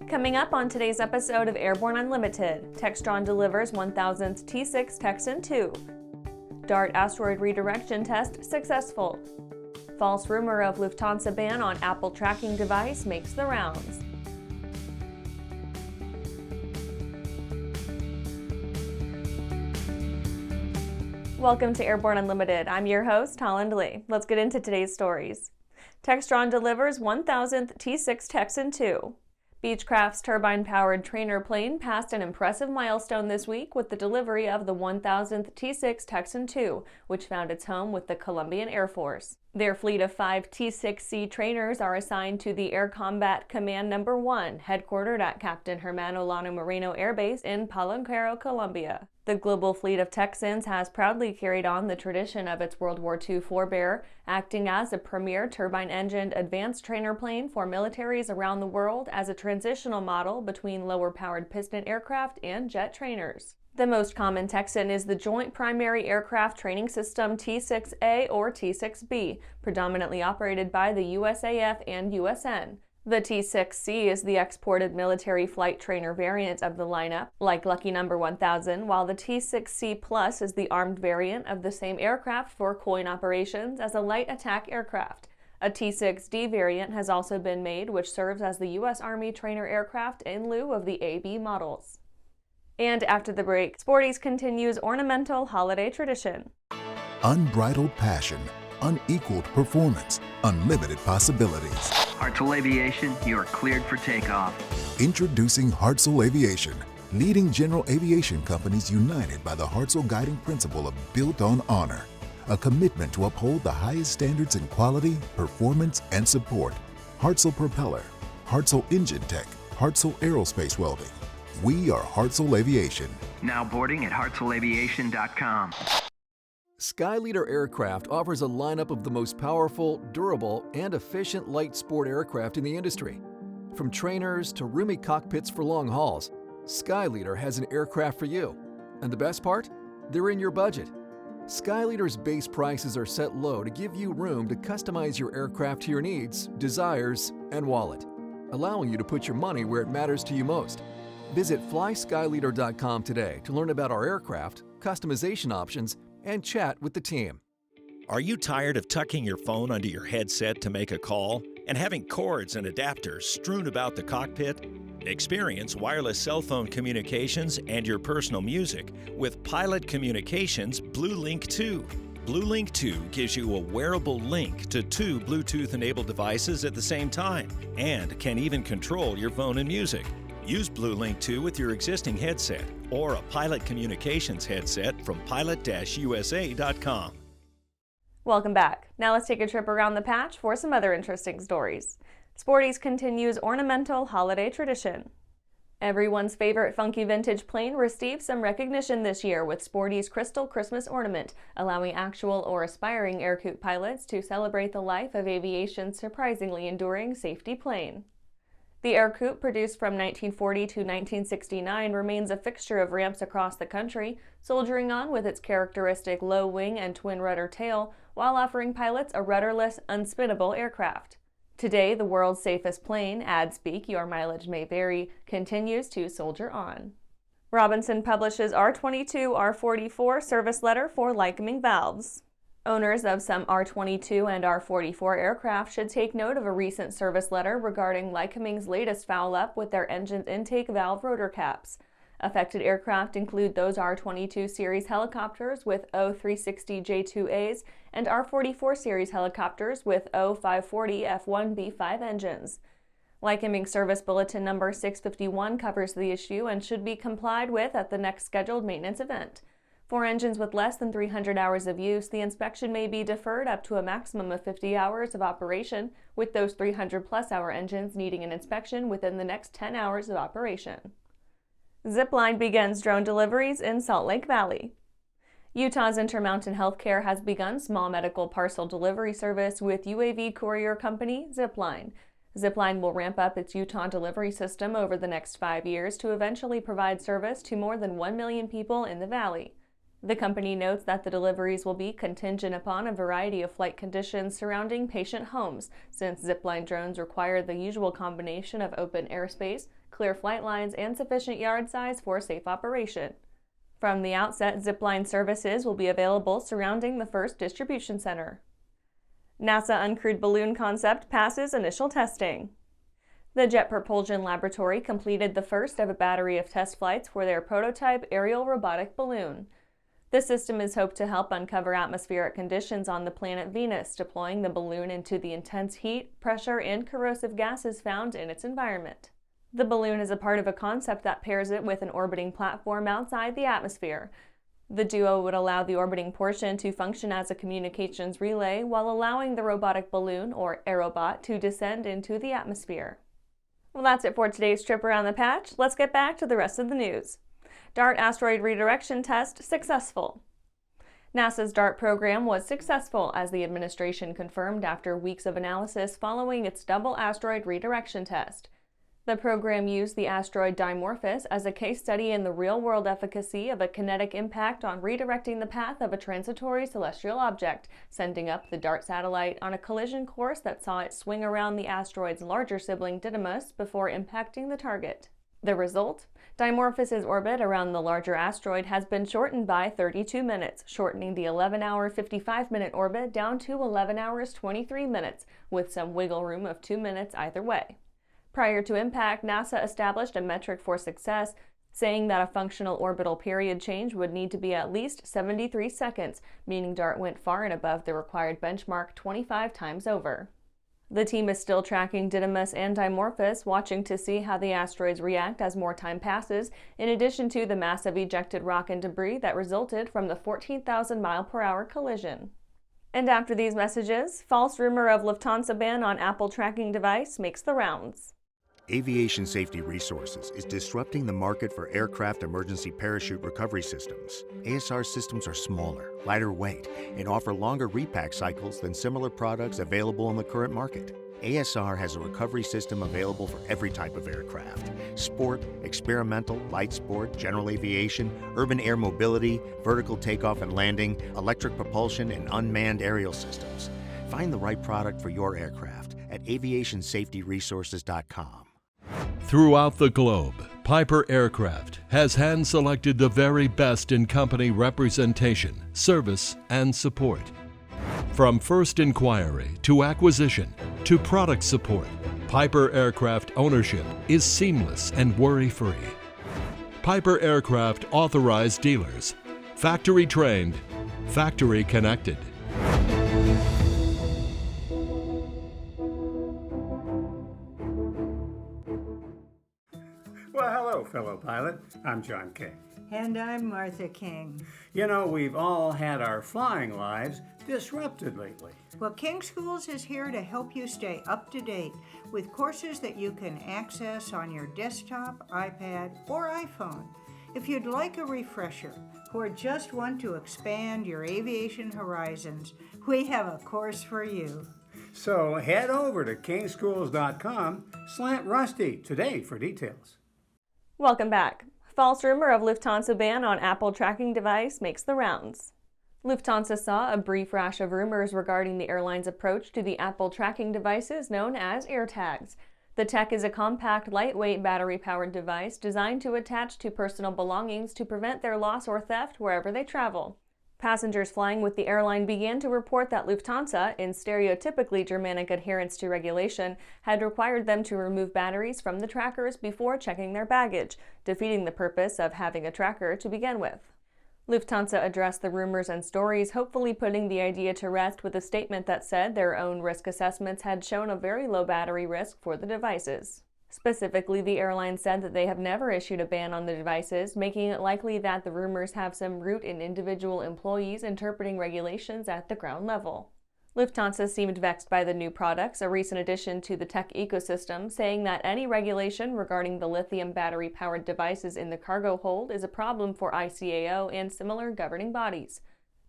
Coming up on today's episode of Airborne Unlimited, Textron delivers 1000th T6 Texan II. Double Asteroid Redirection Test successful. False rumor of Lufthansa ban on Apple tracking device makes the rounds. Welcome to Airborne Unlimited. I'm your host, Holland Lee. Let's get into today's stories. Textron delivers 1000th T6 Texan II. Beechcraft's turbine-powered trainer plane passed an impressive milestone this week with the delivery of the 1000th T6 Texan II, which found its home with the Colombian Air Force. Their fleet of 5 T6C trainers are assigned to the Air Combat Command No. 1, headquartered at Capitan Germán Olano Moreno Air Base in Palanquero, Colombia. The global fleet of Texans has proudly carried on the tradition of its World War II forebear, acting as a premier turbine-engined advanced trainer plane for militaries around the world as a transitional model between lower-powered piston aircraft and jet trainers. The most common Texan is the Joint Primary Aircraft Training System T6A or T6B, predominantly operated by the USAF and USN. The T6C is the exported military flight trainer variant of the lineup, like Lucky No. 1000, while the T6C Plus is the armed variant of the same aircraft for coin operations as a light attack aircraft. A T6D variant has also been made, which serves as the U.S. Army trainer aircraft in lieu of the AB models. And after the break, Sporty's continues ornamental holiday tradition. Unbridled passion, unequaled performance, unlimited possibilities. Hartzell Aviation, you are cleared for takeoff. Introducing Hartzell Aviation, leading general aviation companies united by the Hartzell guiding principle of built on honor, a commitment to uphold the highest standards in quality, performance, and support. Hartzell Propeller, Hartzell Engine Tech, Hartzell Aerospace Welding. We are Hartzell Aviation. Now boarding at hartzellaviation.com. Skyleader Aircraft offers a lineup of the most powerful, durable, and efficient light sport aircraft in the industry. From trainers to roomy cockpits for long hauls, Skyleader has an aircraft for you. And the best part? They're in your budget. Skyleader's base prices are set low to give you room to customize your aircraft to your needs, desires, and wallet, allowing you to put your money where it matters to you most. Visit flyskyleader.com today to learn about our aircraft, customization options, and chat with the team. Are you tired of tucking your phone under your headset to make a call and having cords and adapters strewn about the cockpit? Experience wireless cell phone communications and your personal music with Pilot Communications BlueLink 2. BlueLink 2 gives you a wearable link to 2 Bluetooth-enabled devices at the same time and can even control your phone and music. Use BlueLink 2 with your existing headset or a Pilot Communications headset from pilot-usa.com. Welcome back. Now let's take a trip around the patch for some other interesting stories. Sporty's continues ornamental holiday tradition. Everyone's favorite funky vintage plane received some recognition this year with Sporty's Crystal Christmas Ornament, allowing actual or aspiring Air Coupe pilots to celebrate the life of aviation's surprisingly enduring safety plane. The Air Coupe, produced from 1940 to 1969, remains a fixture of ramps across the country, soldiering on with its characteristic low wing and twin-rudder tail, while offering pilots a rudderless, unspinnable aircraft. Today, the world's safest plane, ad speak, your mileage may vary, continues to soldier on. Robinson publishes R22 R44 service letter for Lycoming valves. Owners of some R22 and R44 aircraft should take note of a recent service letter regarding Lycoming's latest foul-up with their engine's intake valve rotor caps. Affected aircraft include those R22 series helicopters with O360J2As and R44 series helicopters with O540 F1B5 engines. Lycoming Service Bulletin number 651 covers the issue and should be complied with at the next scheduled maintenance event. For engines with less than 300 hours of use, the inspection may be deferred up to a maximum of 50 hours of operation, with those 300-plus hour engines needing an inspection within the next 10 hours of operation. Zipline begins drone deliveries in Salt Lake Valley. Utah's Intermountain Healthcare has begun small medical parcel delivery service with UAV courier company Zipline. Zipline will ramp up its Utah delivery system over the next 5 years to eventually provide service to more than 1 million people in the valley. The company notes that the deliveries will be contingent upon a variety of flight conditions surrounding patient homes, since Zipline drones require the usual combination of open airspace, clear flight lines, and sufficient yard size for safe operation. From the outset, Zipline services will be available surrounding the first distribution center. NASA Uncrewed balloon concept passes initial testing. The Jet Propulsion Laboratory completed the first of a battery of test flights for their prototype aerial robotic balloon. The system is hoped to help uncover atmospheric conditions on the planet Venus, deploying the balloon into the intense heat, pressure, and corrosive gases found in its environment. The balloon is a part of a concept that pairs it with an orbiting platform outside the atmosphere. The duo would allow the orbiting portion to function as a communications relay while allowing the robotic balloon, or Aerobot, to descend into the atmosphere. Well, that's it for today's trip around the patch. Let's get back to the rest of the news. Double Asteroid Redirection Test successful. NASA's DART program was successful, as the administration confirmed after weeks of analysis following its Double Asteroid Redirection Test. The program used the asteroid Dimorphos as a case study in the real-world efficacy of a kinetic impact on redirecting the path of a transitory celestial object, sending up the DART satellite on a collision course that saw it swing around the asteroid's larger sibling Didymos before impacting the target. The result? Dimorphos' orbit around the larger asteroid has been shortened by 32 minutes, shortening the 11-hour 55-minute orbit down to 11 hours 23 minutes, with some wiggle room of 2 minutes either way. Prior to impact, NASA established a metric for success, saying that a functional orbital period change would need to be at least 73 seconds, meaning DART went far and above the required benchmark 25 times over. The team is still tracking Didymos and Dimorphos, watching to see how the asteroids react as more time passes, in addition to the massive ejected rock and debris that resulted from the 14,000-mile-per-hour collision. And after these messages, false rumor of Lufthansa ban on Apple tracking device makes the rounds. Aviation Safety Resources is disrupting the market for aircraft emergency parachute recovery systems. ASR systems are smaller, lighter weight, and offer longer repack cycles than similar products available in the current market. ASR has a recovery system available for every type of aircraft: sport, experimental, light sport, general aviation, urban air mobility, vertical takeoff and landing, electric propulsion, and unmanned aerial systems. Find the right product for your aircraft at aviationsafetyresources.com. Throughout the globe, Piper Aircraft has hand-selected the very best in company representation, service, and support. From first inquiry to acquisition to product support, Piper Aircraft ownership is seamless and worry-free. Piper Aircraft authorized dealers, factory trained, factory connected. Well, hello, fellow pilot. I'm John King. And I'm Martha King. You know, we've all had our flying lives disrupted lately. Well, King Schools is here to help you stay up to date with courses that you can access on your desktop, iPad, or iPhone. If you'd like a refresher or just want to expand your aviation horizons, we have a course for you. So head over to kingschools.com/Rusty today for details. Welcome back. False rumor of Lufthansa ban on Apple tracking device makes the rounds. Lufthansa saw a brief rash of rumors regarding the airline's approach to the Apple tracking devices known as AirTags. The tech is a compact, lightweight, battery-powered device designed to attach to personal belongings to prevent their loss or theft wherever they travel. Passengers flying with the airline began to report that Lufthansa, in stereotypically Germanic adherence to regulation, had required them to remove batteries from the trackers before checking their baggage, defeating the purpose of having a tracker to begin with. Lufthansa addressed the rumors and stories, hopefully putting the idea to rest with a statement that said their own risk assessments had shown a very low battery risk for the devices. Specifically, the airline said that they have never issued a ban on the devices, making it likely that the rumors have some root in individual employees interpreting regulations at the ground level. Lufthansa seemed vexed by the new products, a recent addition to the tech ecosystem, saying that any regulation regarding the lithium battery-powered devices in the cargo hold is a problem for ICAO and similar governing bodies.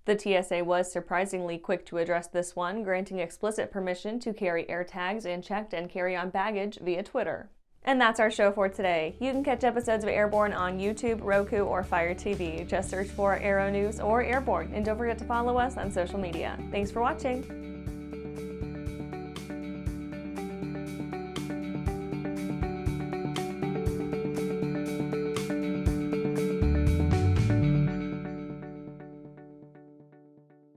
The TSA was surprisingly quick to address this one, granting explicit permission to carry AirTags and checked and carry-on baggage via Twitter. And that's our show for today. You can catch episodes of Airborne on YouTube, Roku, or Fire TV. Just search for Aero-News or Airborne, and don't forget to follow us on social media. Thanks for watching.